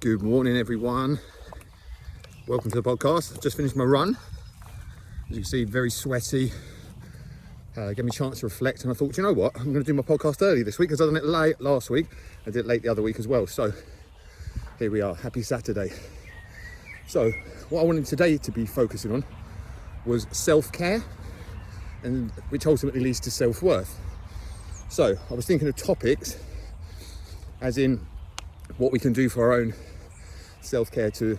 Good morning, everyone. Welcome to the podcast. Just finished my run. As you can see, very sweaty. Gave me a chance to reflect, and I thought, you know what? I'm going to do my podcast early this week because I done it late last week. I did it late the other week as well. So here we are. Happy Saturday. So what I wanted today to be focusing on was self-care, and which ultimately leads to self-worth. So I was thinking of topics, as in what we can do for our own self-care to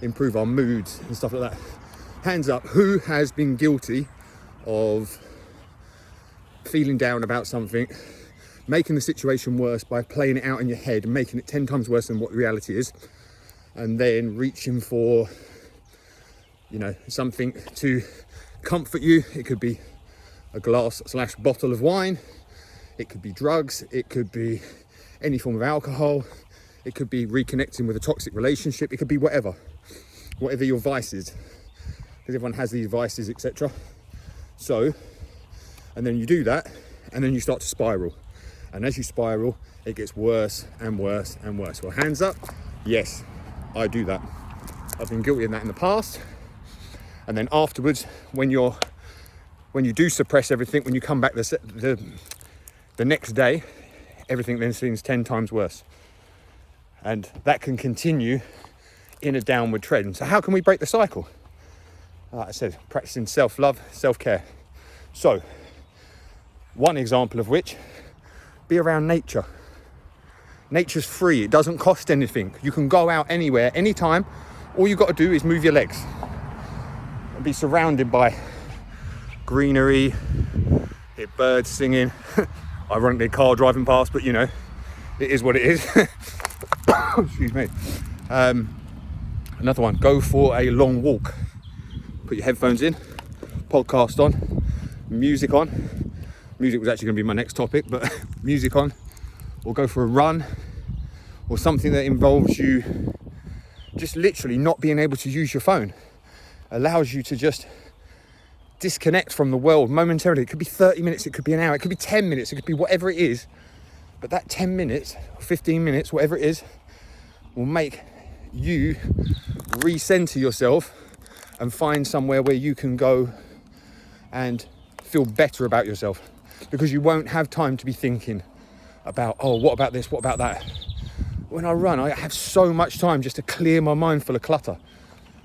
improve our moods and stuff like that. Hands up, who has been guilty of feeling down about something, making the situation worse by playing it out in your head, making it 10 times worse than what the reality is, and then reaching for, something to comfort you? It could be a glass/bottle of wine, it could be drugs, it could be any form of alcohol, it could be reconnecting with a toxic relationship, it could be whatever your vice is, because everyone has these vices, etc. So, and then you do that, and then you start to spiral, and as you spiral, it gets worse and worse and worse. Well, hands up, yes, I do that. I've been guilty of that in the past, and then afterwards, when you do suppress everything, when you come back the next day, everything then seems 10 times worse. And that can continue in a downward trend. So how can we break the cycle? Like I said, practicing self-love, self-care. So, one example of which, be around nature. Nature's free, it doesn't cost anything. You can go out anywhere, anytime. All you've got to do is move your legs and be surrounded by greenery, hear birds singing, ironically a car driving past, but it is what it is. Excuse me. Another one, go for a long walk. Put your headphones in, podcast on, music on. Music was actually going to be my next topic, but music on, or go for a run, or something that involves you just literally not being able to use your phone. Allows you to just disconnect from the world momentarily. It could be 30 minutes, it could be an hour, it could be 10 minutes, it could be whatever it is. But that 10 minutes, 15 minutes, whatever it is, will make you recenter yourself and find somewhere where you can go and feel better about yourself, because you won't have time to be thinking about, oh, what about this, what about that? When I run, I have so much time just to clear my mind full of clutter,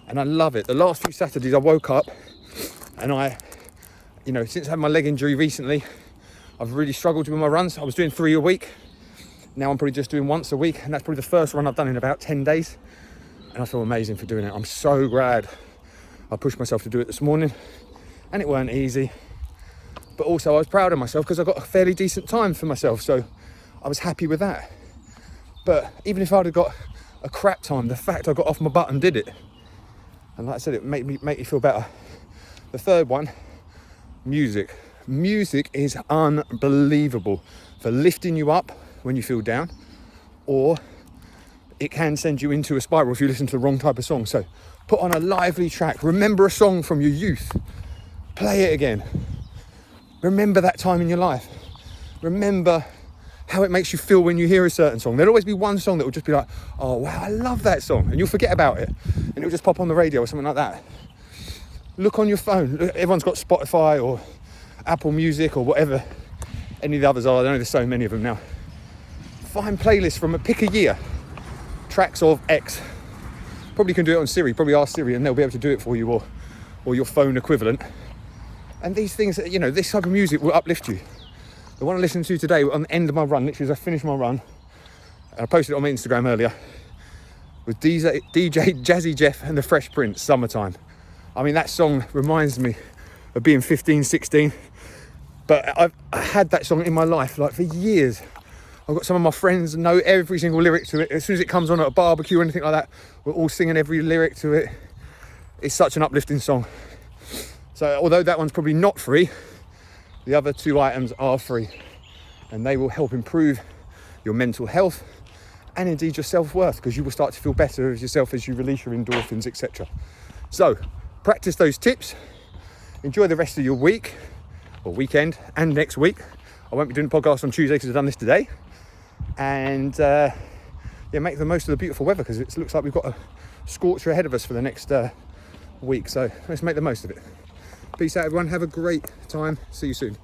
and I love it. The last few Saturdays I woke up and since I had my leg injury recently, I've really struggled with my runs. I was doing 3 a week. Now I'm probably just doing once a week, and that's probably the first run I've done in about 10 days. And I feel amazing for doing it. I'm so glad I pushed myself to do it this morning, and it weren't easy. But also I was proud of myself because I got a fairly decent time for myself, so I was happy with that. But even if I'd have got a crap time, the fact I got off my butt and did it, and like I said, it made me feel better. The third one, music. Music is unbelievable for lifting you up when you feel down, or it can send you into a spiral if you listen to the wrong type of song. So put on a lively track, remember a song from your youth, play it again, remember that time in your life, remember how it makes you feel when you hear a certain song. There'll always be one song that will just be like, oh wow, I love that song, and you'll forget about it, and it'll just pop on the radio or something like that. Look on your phone. Everyone's got Spotify or Apple Music or whatever any of the others are. I know there's so many of them now. Find playlists from pick a year, tracks of X. Probably can do it on Siri. Probably ask Siri and they'll be able to do it for you, or your phone equivalent. And these things, this type of music will uplift you. The one I listened to today on the end of my run, literally as I finished my run, and I posted it on my Instagram earlier, was DJ Jazzy Jeff and the Fresh Prince, Summertime. I mean, that song reminds me of being 15, 16, but I've had that song in my life for years. I've got some of my friends that know every single lyric to it. As soon as it comes on at a barbecue or anything like that, we're all singing every lyric to it. It's such an uplifting song. So although that one's probably not free, the other 2 items are free, and they will help improve your mental health and indeed your self-worth, because you will start to feel better as yourself as you release your endorphins, etc. So practice those tips, enjoy the rest of your week or weekend and next week. I won't be doing a podcast on Tuesday because I've done this today. And yeah, make the most of the beautiful weather, because it looks like we've got a scorcher ahead of us for the next week. So let's make the most of it. Peace out, everyone. Have a great time. See you soon.